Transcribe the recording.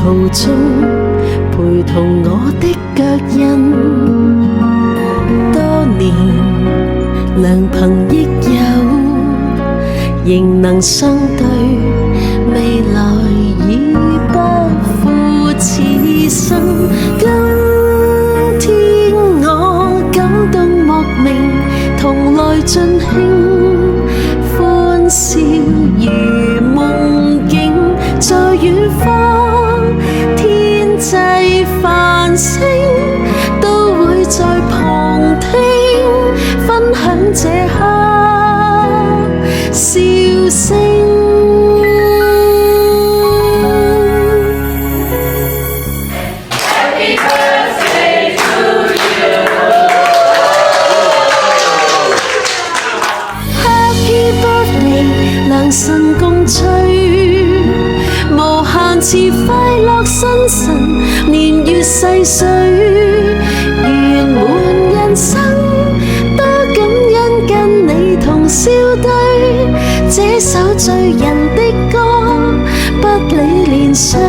途中陪同我的腳印，多年良朋益友，仍能相對，未來已不負此生。今天我感動莫名，同來盡興，歡笑如夢境，在遠方天際繁星，都會在旁聽，分享這刻笑聲。良辰共聚，無限次快樂新晨，年月細碎，圓滿人生，多感恩跟你同笑對，這首醉人的歌，不理年歲。